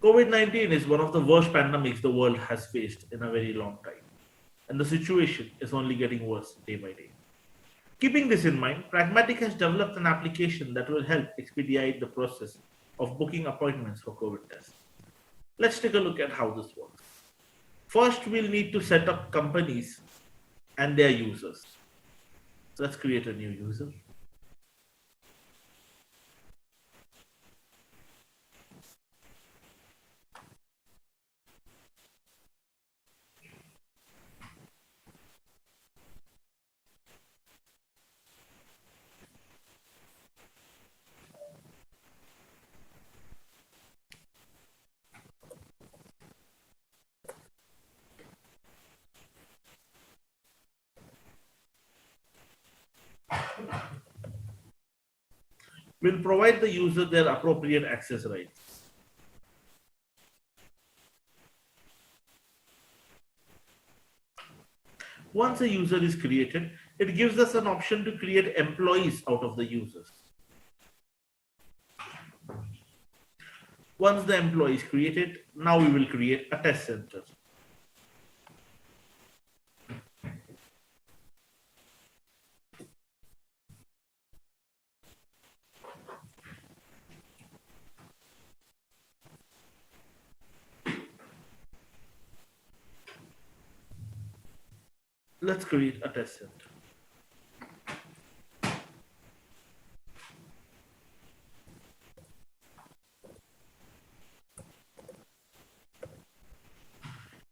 COVID-19 is one of the worst pandemics the world has faced in a very long time, and the situation is only getting worse day by day. Keeping this in mind, Pragmatic has developed an application that will help expedite the process of booking appointments for COVID tests. Let's take a look at how this works. First, we'll need to set up companies and their users. So let's create a new user. We'll provide the user their appropriate access rights. Once a user is created, it gives us an option to create employees out of the users. Once the employee is created, now we will create a test center. Let's create a test center.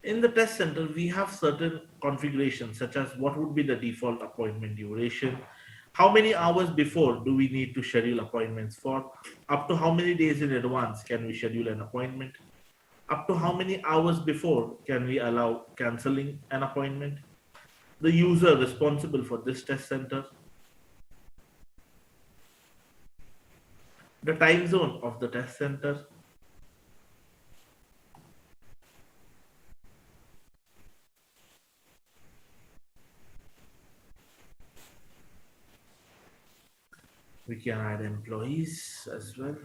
In the test center, we have certain configurations such as what would be the default appointment duration, how many hours before do we need to schedule appointments for, up to how many days in advance can we schedule an appointment, up to how many hours before can we allow canceling an appointment, the user responsible for this test center, the time zone of the test center, we can add employees as well.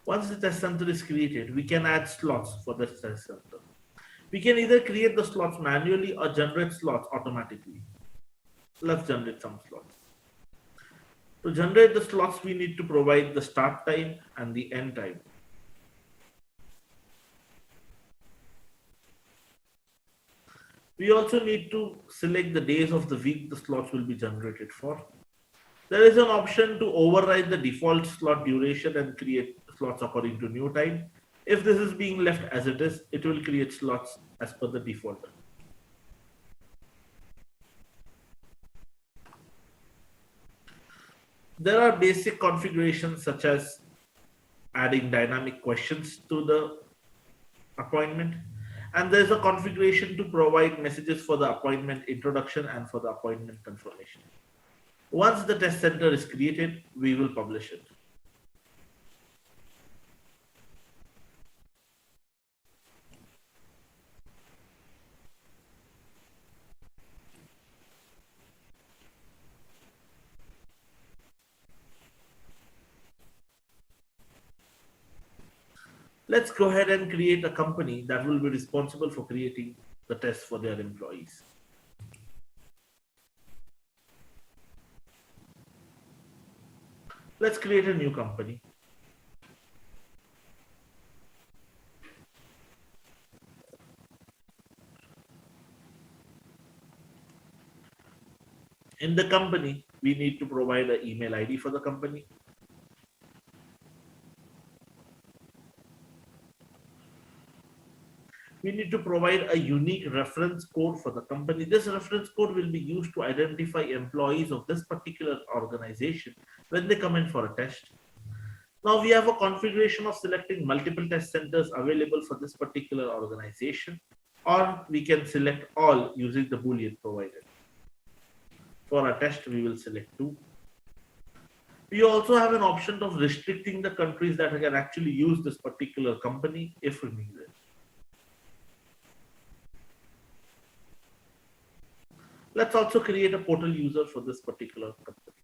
Once the test center is created, we can add slots for the test center. We can either create the slots manually or generate slots automatically. Let's generate some slots. To generate the slots, we need to provide the start time and the end time. We also need to select the days of the week the slots will be generated for. There is an option to override the default slot duration and create slots according to new time. If this is being left as it is, it will create slots as per the default. There are basic configurations such as adding dynamic questions to the appointment, and there's a configuration to provide messages for the appointment introduction and for the appointment confirmation. Once the test center is created, we will publish it. Let's go ahead and create a company that will be responsible for creating the tests for their employees. Let's create a new company. In the company, we need to provide an email ID for the company. We need to provide a unique reference code for the company. This reference code will be used to identify employees of this particular organization when they come in for a test. Now we have a configuration of selecting multiple test centers available for this particular organization, or we can select all using the Boolean provided. For a test, we will select 2. We also have an option of restricting the countries that can actually use this particular company if we need it. Let's also create a portal user for this particular company.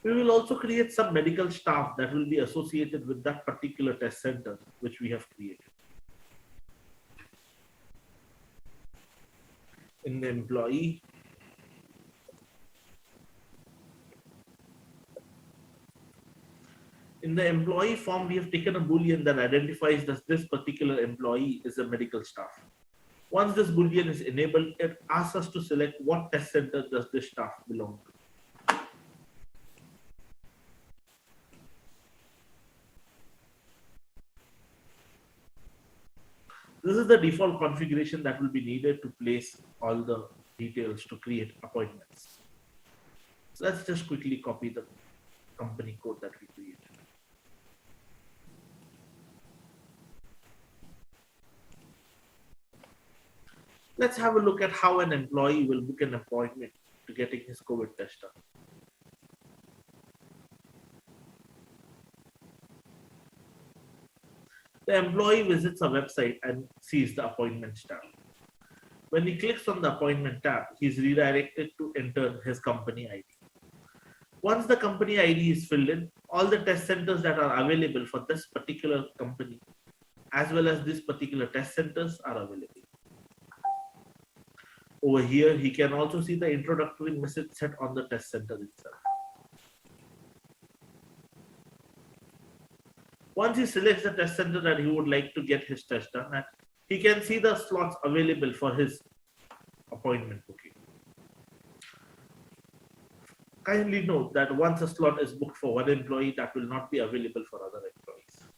We will also create some medical staff that will be associated with that particular test center which we have created. In the employee, form, we have taken a boolean that identifies that this particular employee is a medical staff. Once this boolean is enabled, it asks us to select what test center does this staff belong to. This is the default configuration that will be needed to place all the details to create appointments. So let's just quickly copy the company code that we created. Let's have a look at how an employee will book an appointment to getting his COVID test done. The employee visits a website and sees the appointments tab. When he clicks on the appointment tab, he's redirected to enter his company ID. Once the company ID is filled in, all the test centers that are available for this particular company, as well as this particular test centers, are available. Over here, he can also see the introductory message set on the test center itself. Once he selects the test center that he would like to get his test done at, he can see the slots available for his appointment booking. Kindly note that once a slot is booked for one employee, that will not be available for other employees.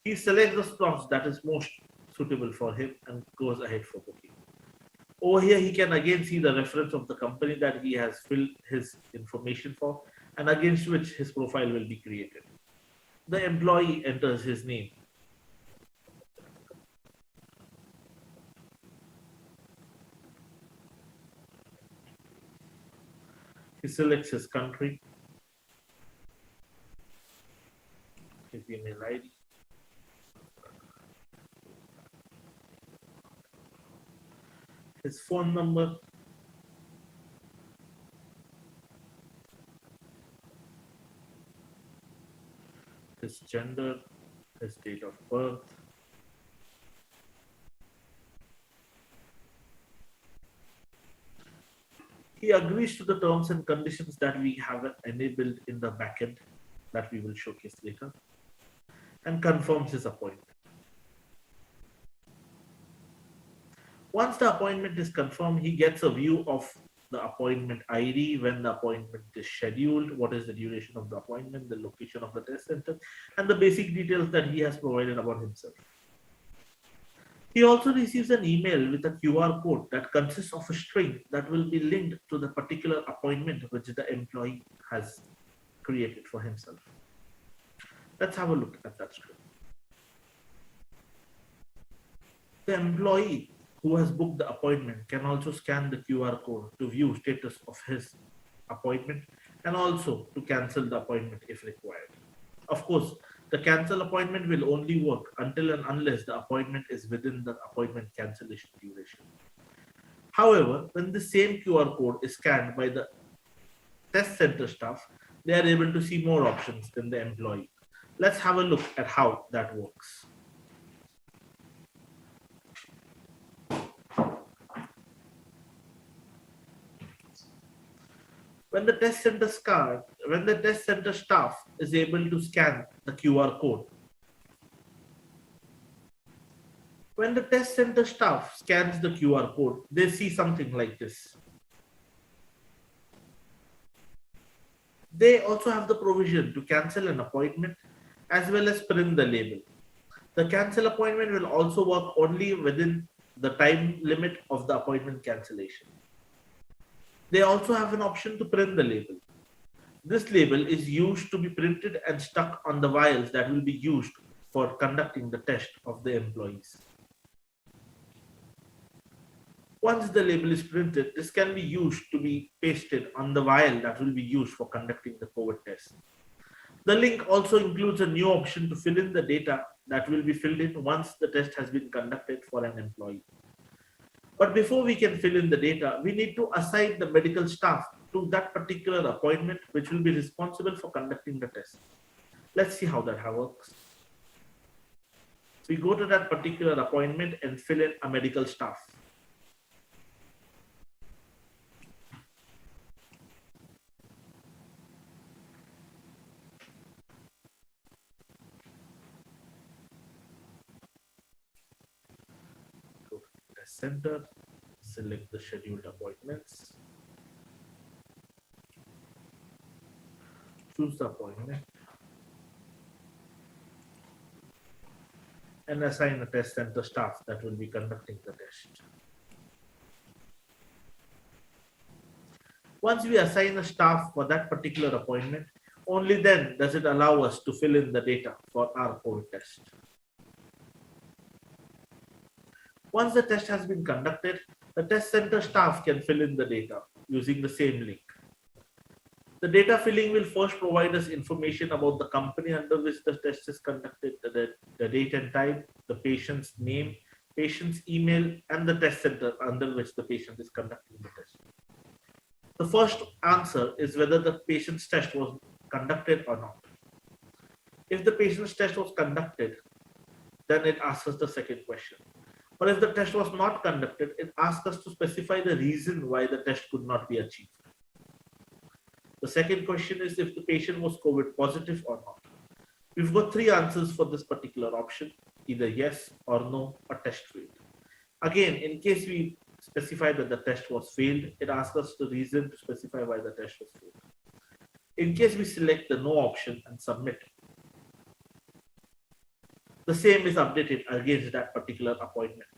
He selects the slots that is most suitable for him and goes ahead for booking. Over here, he can again see the reference of the company that he has filled his information for and against which his profile will be created. The employee enters his name. He selects his country, his email ID, his phone number, his gender, his date of birth, he agrees to the terms and conditions that we have enabled in the backend that we will showcase later, and confirms his appointment. Once the appointment is confirmed, he gets a view of the appointment ID, when the appointment is scheduled, what is the duration of the appointment, the location of the test center, and the basic details that he has provided about himself. He also receives an email with a QR code that consists of a string that will be linked to the particular appointment which the employee has created for himself. Let's have a look at that string. The employee who has booked the appointment can also scan the QR code to view status of his appointment and also to cancel the appointment if required. Of course, the cancel appointment will only work until and unless the appointment is within the appointment cancellation duration. However, when the same QR code is scanned by the test center staff, they are able to see more options than the employee. Let's have a look at how that works. When the test center staff is able to scan the QR code, when the test center staff scans the QR code, they see something like this. They also have the provision to cancel an appointment as well as print the label. The cancel appointment will also work only within the time limit of the appointment cancellation. They also have an option to print the label. This label is used to be printed and stuck on the vials that will be used for conducting the test of the employees. Once the label is printed, this can be used to be pasted on the vial that will be used for conducting the COVID test. The link also includes a new option to fill in the data that will be filled in once the test has been conducted for an employee. But before we can fill in the data, we need to assign the medical staff to that particular appointment, which will be responsible for conducting the test. Let's see how that works. So we go to that particular appointment and fill in a medical staff. Go to the test center, select the scheduled appointments, choose the appointment, and assign a test center staff that will be conducting the test. Once we assign a staff for that particular appointment, only then does it allow us to fill in the data for our COVID test. Once the test has been conducted, the test center staff can fill in the data using the same link. The data filling will first provide us information about the company under which the test is conducted, the date and time, the patient's name, patient's email, and the test center under which the patient is conducting the test. The first answer is whether the patient's test was conducted or not. If the patient's test was conducted, then it asks us the second question. But if the test was not conducted, it asks us to specify the reason why the test could not be achieved. The second question is if the patient was COVID positive or not. We've got three answers for this particular option, either yes or no, or test failed. Again, in case we specify that the test was failed, it asks us the reason to specify why the test was failed. In case we select the no option and submit, the same is updated against that particular appointment.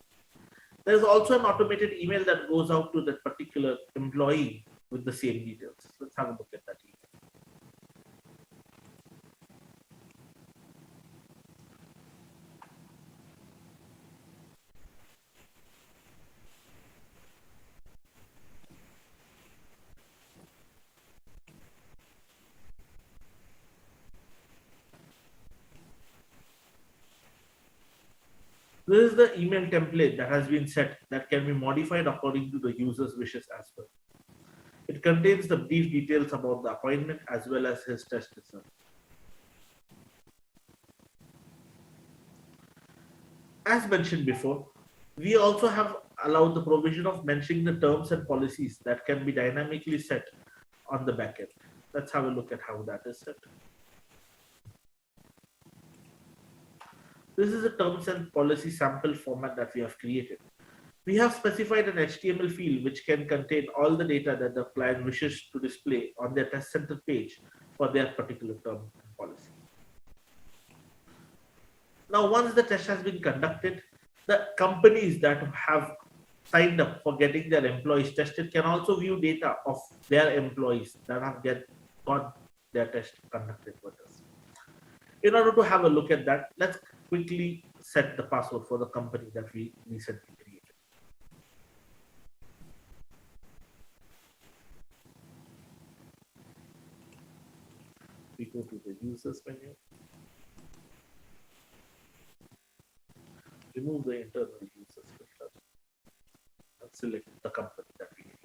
There is also an automated email that goes out to that particular employee with the same details. Let's have a look at that email. This is the email template that has been set that can be modified according to the user's wishes as well. It contains the brief details about the appointment as well as his test result. As mentioned before, we also have allowed the provision of mentioning the terms and policies that can be dynamically set on the backend. Let's have a look at how that is set. This is a terms and policy sample format that we have created. We have specified an HTML field which can contain all the data that the client wishes to display on their test center page for their particular term and policy. Now, once the test has been conducted, the companies that have signed up for getting their employees tested can also view data of their employees that have got their test conducted with us. In order to have a look at that, let's quickly set the password for the company that we recently created. We go to the users menu, remove the internal users filter, and select the company that we created.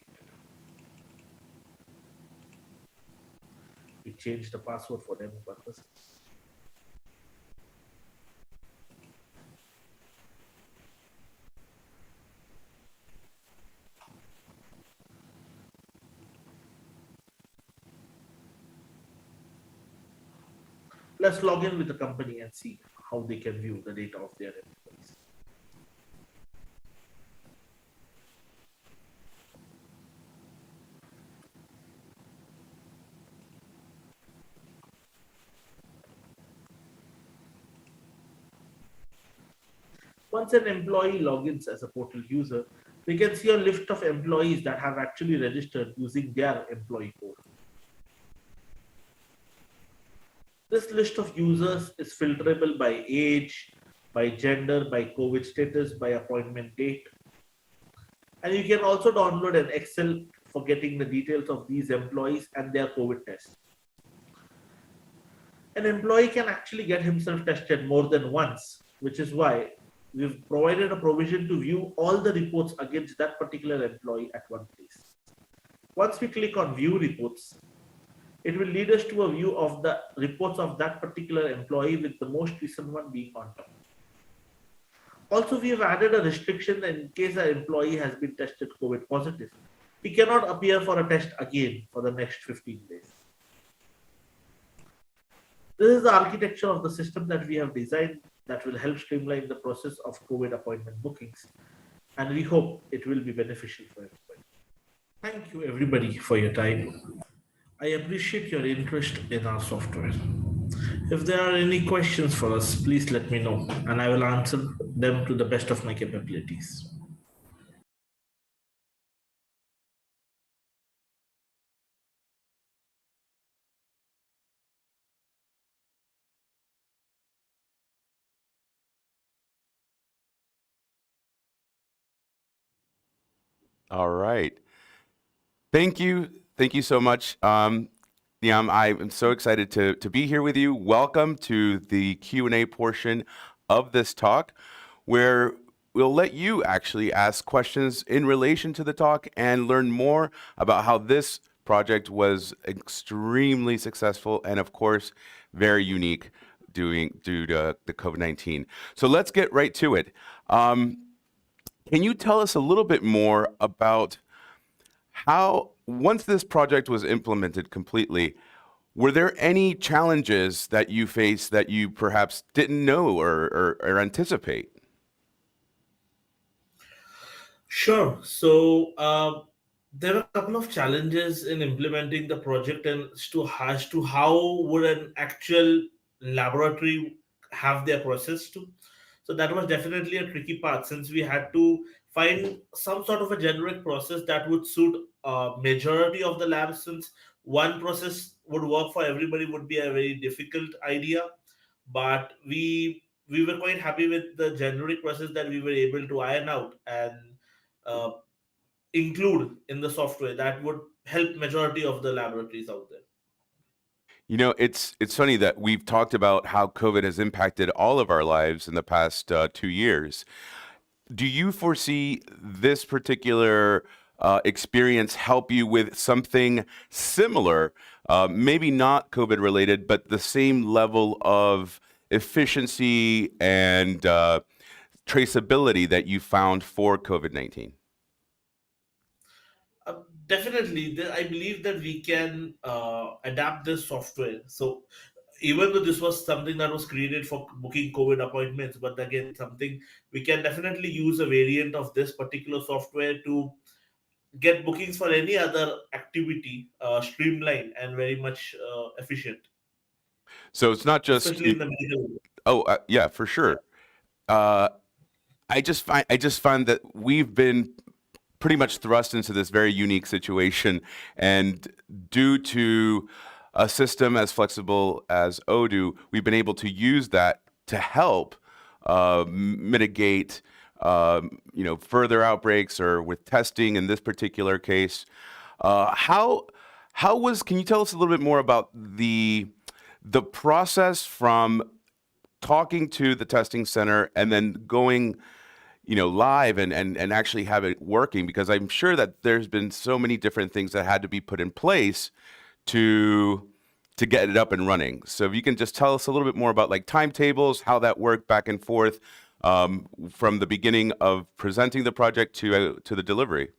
We change the password for demo purposes. Let's log in with the company and see how they can view the data of their employees. Once an employee logins as a portal user, we can see a list of employees that have actually registered using their employee code. This list of users is filterable by age, by gender, by COVID status, by appointment date. And you can also download an Excel for getting the details of these employees and their COVID tests. An employee can actually get himself tested more than once, which is why we've provided a provision to view all the reports against that particular employee at one place. Once we click on view reports, it will lead us to a view of the reports of that particular employee with the most recent one being on top. Also, we have added a restriction that in case an employee has been tested COVID positive, he cannot appear for a test again for the next 15 days. This is the architecture of the system that we have designed that will help streamline the process of COVID appointment bookings, and we hope it will be beneficial for everybody. Thank you, everybody, for your time. I appreciate your interest in our software. If there are any questions for us, please let me know, and I will answer them to the best of my capabilities. All right. Thank you. Thank you so much. Niam, I am so excited to be here with you. Welcome to the Q&A portion of this talk, where we'll let you actually ask questions in relation to the talk and learn more about how this project was extremely successful and, of course, very unique due to the COVID-19. So let's get right to it. Can you tell us a little bit more about how, once this project was implemented completely, were there any challenges that you faced that you perhaps didn't know or anticipate? Sure. So there were a couple of challenges in implementing the project, and as to how would an actual laboratory have their process to. So that was definitely a tricky part, since we had to find some sort of a generic process that would suit a majority of the labs. Since one process would work for everybody would be a very difficult idea, but we were quite happy with the generic process that we were able to iron out and uh, include in the software that would help majority of the laboratories out there. You know, it's funny that we've talked about how COVID has impacted all of our lives in the past 2 years. Do you foresee this particular experience help you with something similar, maybe not COVID related, but the same level of efficiency and traceability that you found for COVID-19? Uh, Definitely, I believe that we can adapt this software. So even though this was something that was created for booking COVID appointments, but again, something we can definitely use a variant of this particular software to get bookings for any other activity streamlined and very much efficient, So it's not just, especially in the medical area. oh, yeah, for Yeah. sure. Uh, I just find that we've been pretty much thrust into this very unique situation, and due to a system as flexible as Odoo, we've been able to use that to help mitigate, further outbreaks or with testing in this particular case. How was? Can you tell us a little bit more about the process from talking to the testing center and then going live and actually have it working? Because I'm sure that there's been so many different things that had to be put in place to to get it up and running. So if you can just tell us a little bit more about like timetables, how that worked back and forth, from the beginning of presenting the project to the delivery.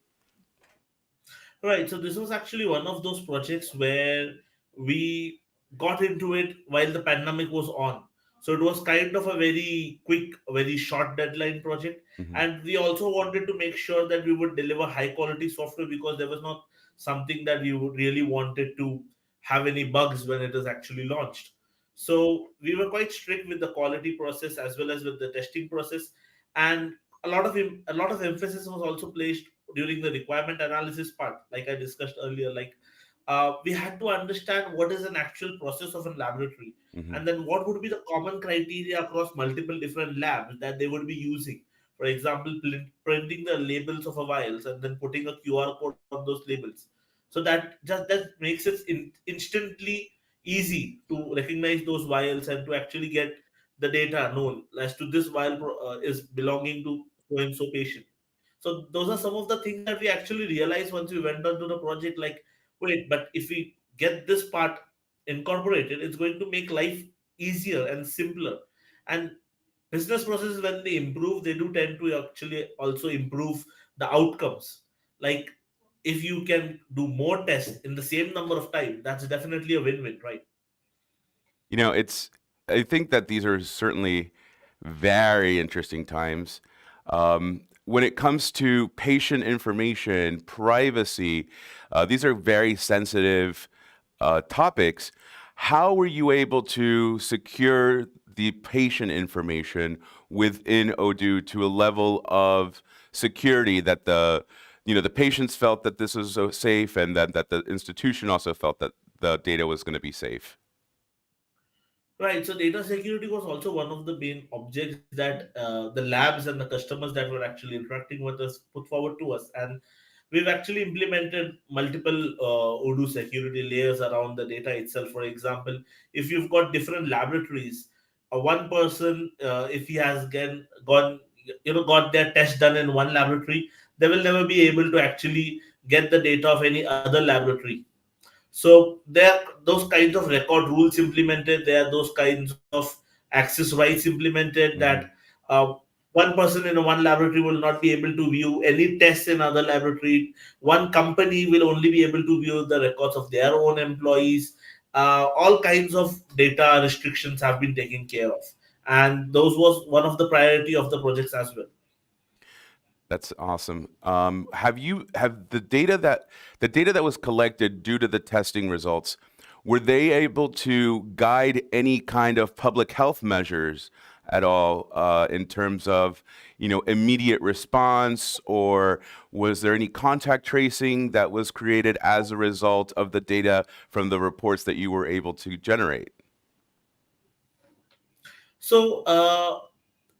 Right. So this was actually one of those projects where we got into it while the pandemic was on. So it was kind of a very quick, very short deadline project. Hmm. And we also wanted to make sure that we would deliver high quality software, because there was not something that we would really wanted to have any bugs when it is actually launched. So we were quite strict with the quality process as well as with the testing process. And a lot of emphasis was also placed during the requirement analysis part, like I discussed earlier. Like we had to understand what is an actual process of a laboratory, Hmm. and then what would be the common criteria across multiple different labs that they would be using. For example, printing the labels of a vials and then putting a QR code on those labels, so that makes it instantly easy to recognize those vials and to actually get the data known as to this vial is belonging to so and so patient. So those are some of the things that we actually realized once we went on to the project. Like, wait, but if we get this part incorporated, it's going to make life easier and simpler. And business processes, when they improve, they do tend to actually also improve the outcomes. Like, if you can do more tests in the same number of time, that's definitely a win-win, right? You know, I think that these are certainly very interesting times. When it comes to patient information, privacy, these are very sensitive topics. How were you able to secure the patient information within Odoo to a level of security that the patients felt that this was so safe, and that the institution also felt that the data was going to be safe? Right. So data security was also one of the main objects that the labs and the customers that were actually interacting with us put forward to us. And we've actually implemented multiple Odoo security layers around the data itself. For example, if you've got different laboratories, one person, if he has gone, got their test done in one laboratory, they will never be able to actually get the data of any other laboratory. So there are those kinds of record rules implemented. There are those kinds of access rights implemented that Hmm. uh, one person in one laboratory will not be able to view any tests in other laboratory. One company will only be able to view the records of their own employees. All kinds of data restrictions have been taken care of, and those was one of the priority of the projects as well. That's awesome. Have the data that was collected due to the testing results, were they able to guide any kind of public health measures at all, in terms of, immediate response, or was there any contact tracing that was created as a result of the data from the reports that you were able to generate? So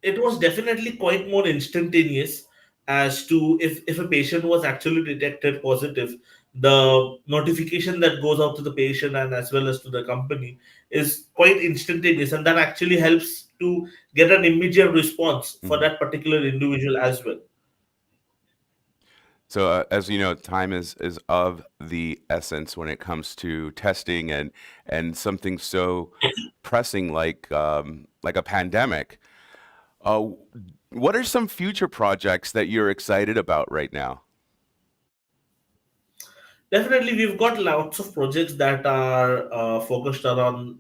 it was definitely quite more instantaneous as to if a patient was actually detected positive, the notification that goes out to the patient and as well as to the company is quite instantaneous, and that actually helps to get an immediate response for Mhm. that particular individual as well. So, as you know, time is of the essence when it comes to testing and something so pressing like a pandemic. Uh, what are some future projects that you're excited about right now? Definitely, we've got lots of projects that are focused around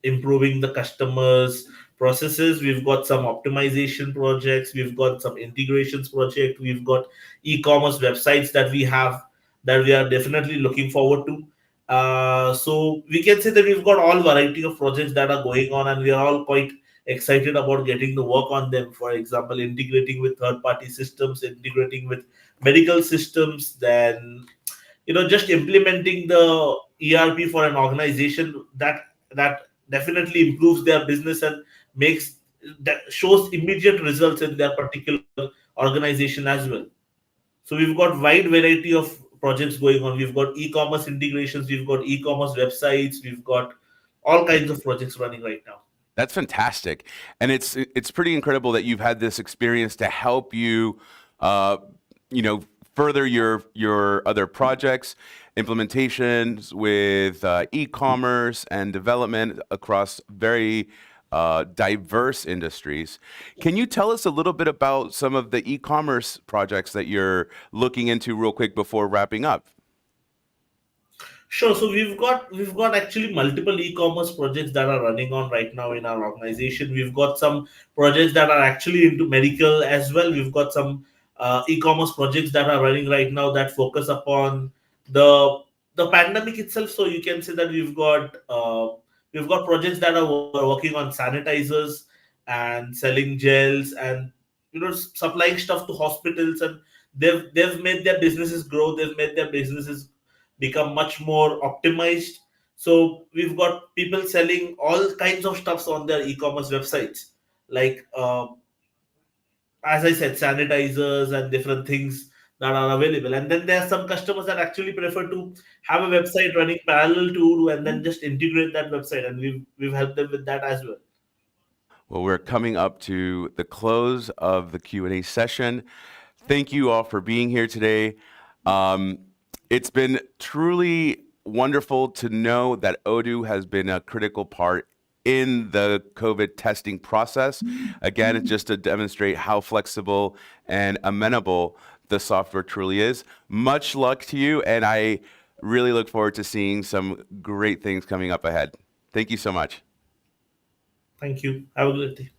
improving the customers' processes. We've got some optimization projects. We've got some integrations project. We've got e-commerce websites that we have that we are definitely looking forward to. So we can say that we've got all variety of projects that are going on, and we are all quite excited about getting the work on them. For example, integrating with third-party systems, integrating with medical systems, then just implementing the ERP for an organization that definitely improves their business and makes that shows immediate results in their particular organization as well. So we've got wide variety of projects going on. We've got e-commerce integrations, we've got e-commerce websites, we've got all kinds of projects running right now. That's fantastic, and it's pretty incredible that you've had this experience to help you, uh, you know, further your other projects, implementations with e-commerce and development across very diverse industries. Can you tell us a little bit about some of the e-commerce projects that you're looking into, real quick, before wrapping up? Sure. So we've got actually multiple e-commerce projects that are running on right now in our organization. We've got some projects that are actually into medical as well. We've got some e-commerce projects that are running right now that focus upon the the pandemic itself. So you can say that we've got projects that are working on sanitizers and selling gels and supplying stuff to hospitals, and they've made their businesses grow. They've made their businesses become much more optimized. So we've got people selling all kinds of stuffs on their e-commerce websites, like as I said, sanitizers and different things that are available. And then there are some customers that actually prefer to have a website running parallel to Udo and then just integrate that website, and we've helped them with that as well. Well, we're coming up to the close of the Q&A session. thank you all for being here today. It's been truly wonderful to know that Odoo has been a critical part in the COVID testing process. Again, it's just to demonstrate how flexible and amenable the software truly is. Much luck to you, and I really look forward to seeing some great things coming up ahead. Thank you so much. Thank you. Have a great day.